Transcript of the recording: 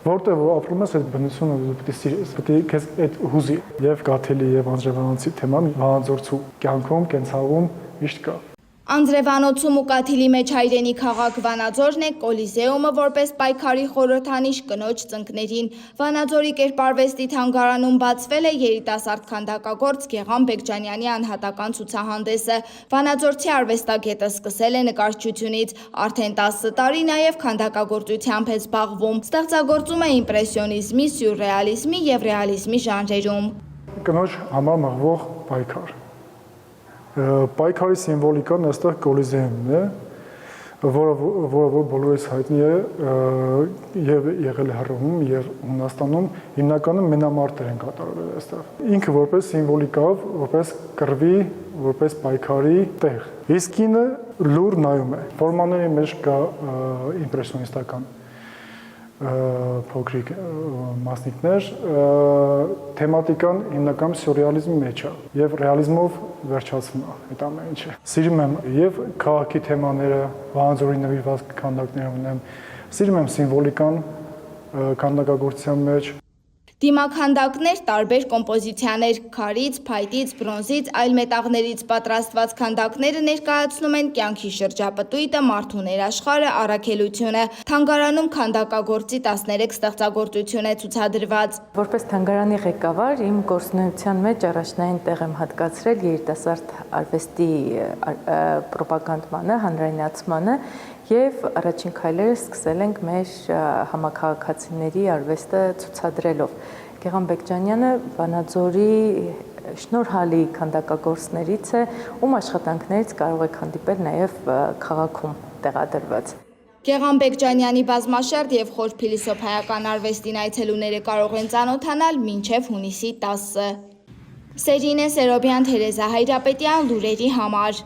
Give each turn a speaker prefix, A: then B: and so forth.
A: Որտեղ որ ապրում ես, այդ բնությունը պետք է քեզ այդ հուզի եւ Գաթելի եւ Անձրևանոցի թեման Վանաձորցու կյանքում, կենցաղում միշտ կա։
B: Անձրևանոցում ու Կաթիլի մեջ հայրենի քաղաք Վանաձորն է, Կոլիզեումը որպես պայքարի խորհրդանիշ կնոջ ծնկներին։ Վանաձորի կերպարվեստի թանգարանում բացվել է երիտասարդ քանդակագործ Գեղամ Բեկջանյանի անհատական ցուցահանդեսը։ Վանաձորցի արվեստագետը սկսել է նկարչությունից, արդեն 10 տարի նաև քանդակագործությամբ է զբաղվում։ Ստեղծագործում է իմպրեսիոնիզմի, սյուրռեալիզմի եւ ռեալիզմի ժանրերում։
A: Կնոջ համար մղվող պայքար։ Պայքարի սիմվոլիկան այստեղ Կոլիզեումն է, որը բոլորիս հայտնի է եւ եղել է Հռոմում եւ Հունաստանում, հիմնականում մենամարտեր են կատարվել այստեղ։ Ինքը որպես սիմվոլիկավ, որպես կռվի, որպես պայքարի տեղ։ Իսկ ինը լուր նայում է։ Ֆորմաների մեջ կա իմպրեսիոնիստական փոքրիկ մասնիկներ, թեմատիկան հիմնական սյուրռեալիզմի մեջ է եւ ռեալիզմով վերջացվում է այդ ամեն ինչը։ Սիրում եմ եւ քաղաքի թեմաները, Վանաձորի նվիրված քանդակներ ունեմ, սիրում եմ սիմվոլիկան քանդակագործության մեջ։
B: Դիմաքանդակներ, տարբեր կոմպոզիցիաներ, քարից, փայտից, բրոնզից, այլ մետաղներից պատրաստված քանդակները ներկայացնում են կյանքի շրջապտույտը, մարդու ներաշխարհը, առաքելությունը։ Թանգարանում քանդակագործի 13 ստեղծագործություն է ցուցադրված։
C: Որպես թանգարանի ղեկավար իմ գործունեության մեջ առաջնային տեղ եմ հատկացրել երիտասարդ արվեստի պրոպագանդմանը, հանրայնացմանը եւ առաջին քայլերը սկսել ենք մեր համաքաղաքացիների արվեստը ցուցադրելով։ Գեղամ Բեկջանյանը Վանաձորի շնորհալի քանդակագործներից է, ում աշխատանքներից կարող եք հանդիպել նաեւ քաղաքում տեղադրված։
B: Գեղամ Բեկջանյանի բազմաշերտ եւ խոր փիլիսոփայական արվեստին այցելուները կարող են ծանոթանալ մինչեւ հունիսի 10-ը։ Սերինե Սերոբյան, Թերեզա Հայրապետյան, լուրերի համար։